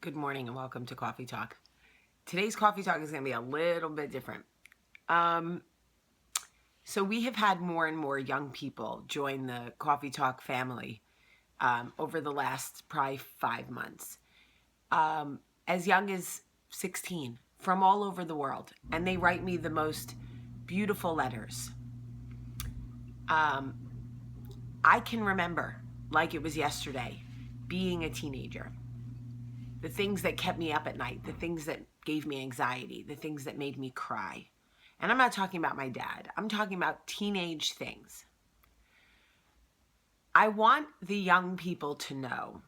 Good morning and welcome to Coffee Talk. Today's Coffee Talk is going to be a little bit different. So we have had more and more young people join the Coffee Talk family over the last probably 5 months. As young as 16 from all over the world. And they write me the most beautiful letters. I can remember, like it was yesterday, being a teenager. The things that kept me up at night, the things that gave me anxiety, the things that made me cry. And I'm not talking about my dad. I'm talking about teenage things. I want the young people to know,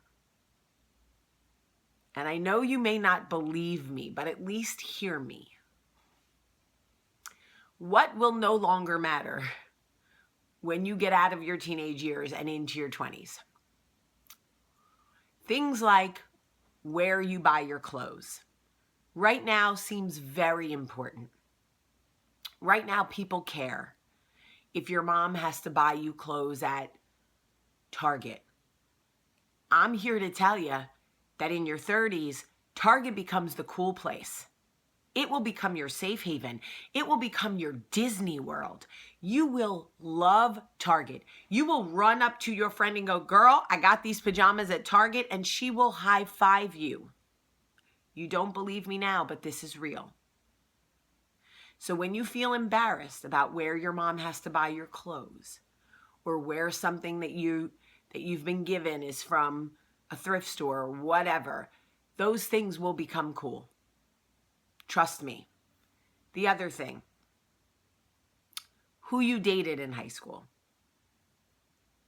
and I know you may not believe me, but at least hear me. What will no longer matter when you get out of your teenage years and into your 20s? Things like where you buy your clothes. Right now seems very important. Right now people care if your mom has to buy you clothes at Target. I'm here to tell you that in your 30s, Target becomes the cool place. It will become your safe haven. It will become your Disney World. You will love Target. You will run up to your friend and go, "Girl, I got these pajamas at Target," and she will high five you. You don't believe me now, but this is real. So when you feel embarrassed about where your mom has to buy your clothes, or where something that you've been given is from a thrift store or whatever, those things will become cool. Trust me. The other thing, who you dated in high school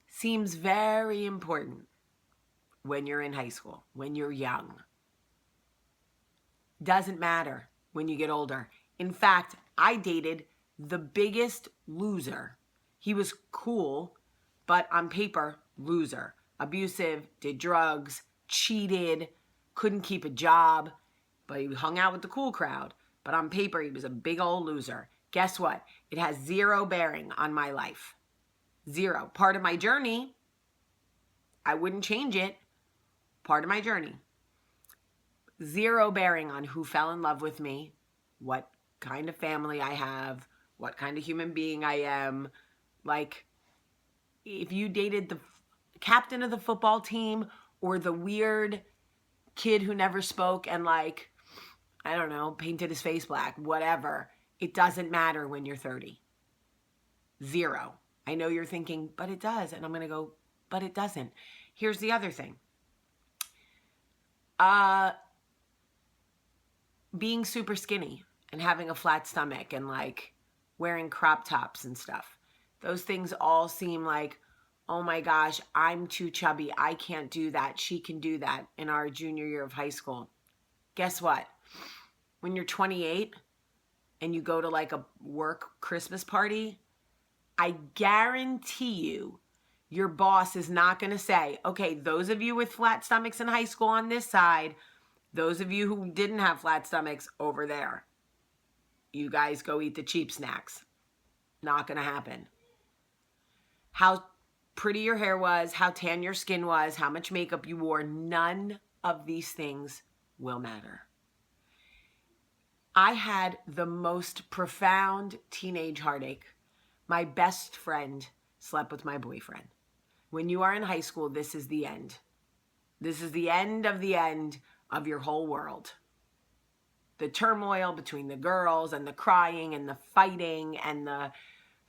seems very important when you're in high school, when you're young. Doesn't matter when you get older. In fact, I dated the biggest loser. He was cool, but on paper, loser. Abusive, did drugs, cheated, couldn't keep a job, but he hung out with the cool crowd. But on paper, he was a big old loser. Guess what? It has zero bearing on my life. Zero. Part of my journey. I wouldn't change it. Part of my journey. Zero bearing on who fell in love with me, what kind of family I have, what kind of human being I am. Like, if you dated the captain of the football team or the weird kid who never spoke and like, I don't know, painted his face black, whatever, it doesn't matter when you're 30. Zero. I know you're thinking, but it does. And I'm going to go, but it doesn't. Here's the other thing. Being super skinny and having a flat stomach and like wearing crop tops and stuff. Those things all seem like, oh my gosh, I'm too chubby. I can't do that. She can do that in our junior year of high school. Guess what? When you're 28 and you go to like a work Christmas party, I guarantee you, your boss is not going to say, okay, those of you with flat stomachs in high school on this side, those of you who didn't have flat stomachs over there, you guys go eat the cheap snacks. Not going to happen. How pretty your hair was, how tan your skin was, how much makeup you wore, none of these things will matter. I had the most profound teenage heartache. My best friend slept with my boyfriend. When you are in high school, this is the end. This is the end of your whole world. The turmoil between the girls and the crying and the fighting and the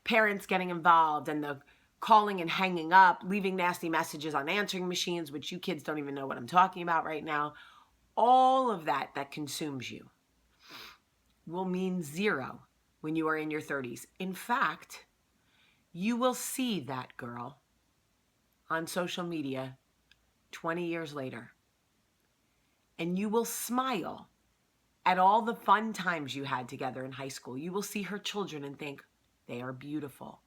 parents getting involved and the calling and hanging up, leaving nasty messages on answering machines, which you kids don't even know what I'm talking about right now. All of that consumes you will mean zero when you are in your 30s. In fact, you will see that girl on social media 20 years later. And you will smile at all the fun times you had together in high school. You will see her children and think, they are beautiful.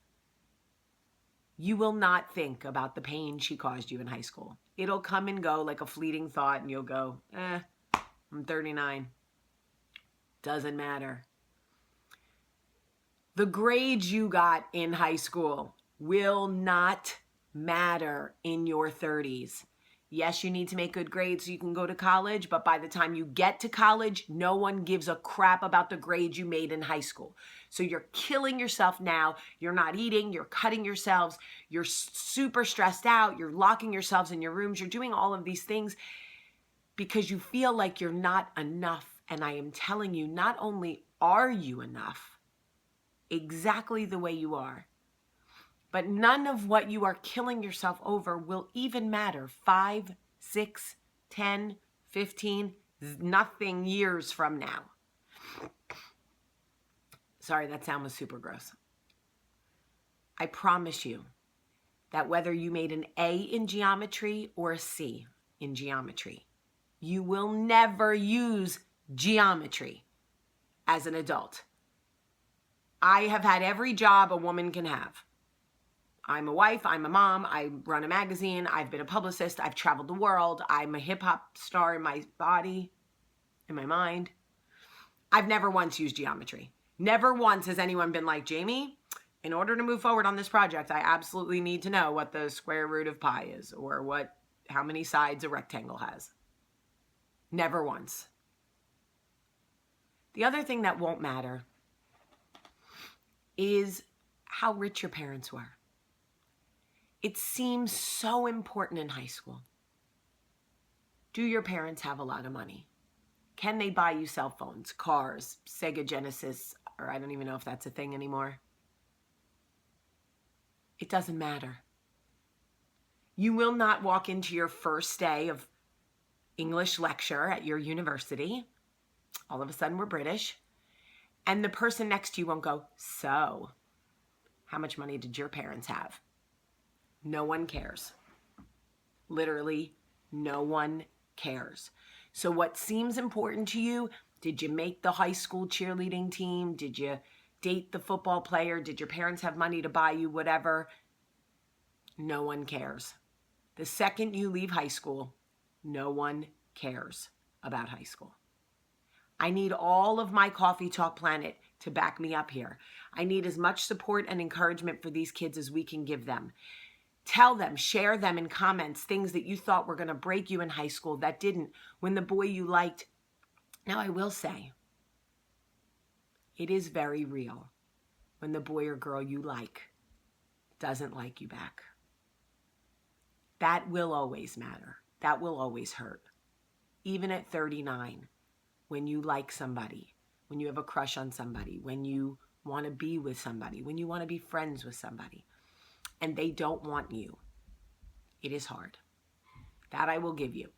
You will not think about the pain she caused you in high school. It'll come and go like a fleeting thought and you'll go, I'm 39. Doesn't matter. The grades you got in high school will not matter in your 30s. Yes, you need to make good grades so you can go to college, but by the time you get to college, no one gives a crap about the grades you made in high school. So you're killing yourself now. You're not eating, you're cutting yourselves, you're super stressed out, you're locking yourselves in your rooms, you're doing all of these things because you feel like you're not enough. And I am telling you, not only are you enough, exactly the way you are, but none of what you are killing yourself over will even matter 5, 6, 10, 15, nothing years from now. Sorry, that sound was super gross. I promise you that whether you made an A in geometry or a C in geometry, you will never use geometry as an adult. I have had every job a woman can have. I'm a wife, I'm a mom, I run a magazine, I've been a publicist, I've traveled the world, I'm a hip hop star in my body, in my mind. I've never once used geometry. Never once has anyone been like, Jaime, in order to move forward on this project, I absolutely need to know what the square root of pi is or how many sides a rectangle has. Never once. The other thing that won't matter is how rich your parents were. It seems so important in high school. Do your parents have a lot of money? Can they buy you cell phones, cars, Sega Genesis, or I don't even know if that's a thing anymore? It doesn't matter. You will not walk into your first day of English lecture at your university. All of a sudden we're British. And the person next to you won't go, so, how much money did your parents have? No one cares. Literally, no one cares. So what seems important to you, did you make the high school cheerleading team? Did you date the football player? Did your parents have money to buy you whatever? No one cares. The second you leave high school, no one cares about high school. I need all of my Coffee Talk Planet to back me up here. I need as much support and encouragement for these kids as we can give them. Tell them, share them in comments, things that you thought were going to break you in high school that didn't. When the boy you liked. Now I will say, it is very real when the boy or girl you like doesn't like you back. That will always matter. That will always hurt. Even at 39, when you like somebody, when you have a crush on somebody, when you want to be with somebody, when you want to be friends with somebody, and they don't want you, it is hard. That I will give you.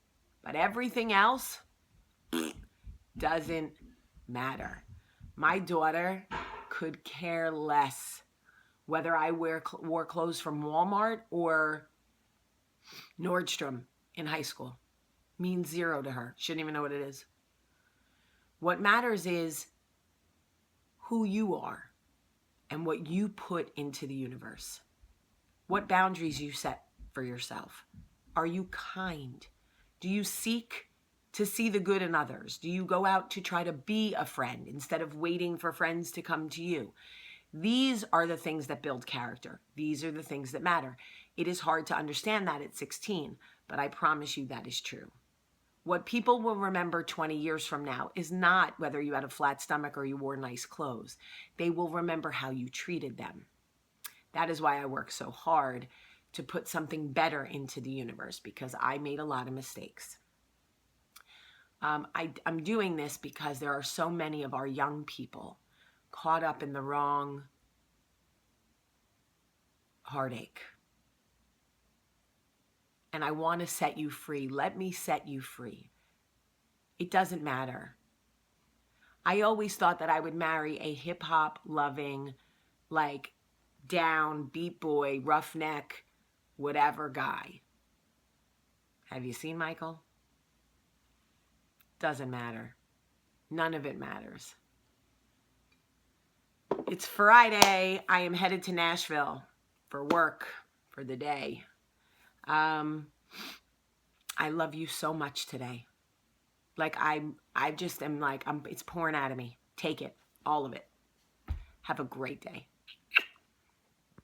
But everything else doesn't matter. My daughter could care less whether I wore clothes from Walmart or Nordstrom in high school. Means zero to her. She didn't even know what it is. What matters is who you are and what you put into the universe. What boundaries you set for yourself. Are you kind? Do you seek to see the good in others? Do you go out to try to be a friend instead of waiting for friends to come to you? These are the things that build character. These are the things that matter. It is hard to understand that at 16, but I promise you that is true. What people will remember 20 years from now is not whether you had a flat stomach or you wore nice clothes. They will remember how you treated them. That is why I work so hard to put something better into the universe, because I made a lot of mistakes. I'm doing this because there are so many of our young people caught up in the wrong heartache. And I want to set you free. Let me set you free. It doesn't matter. I always thought that I would marry a hip-hop loving, like down, beat boy, roughneck, whatever guy. Have you seen Michael? Doesn't matter. None of it matters. It's Friday. I am headed to Nashville for work for the day. I love you so much today. Like I just am like, it's pouring out of me. Take it, all of it. Have a great day.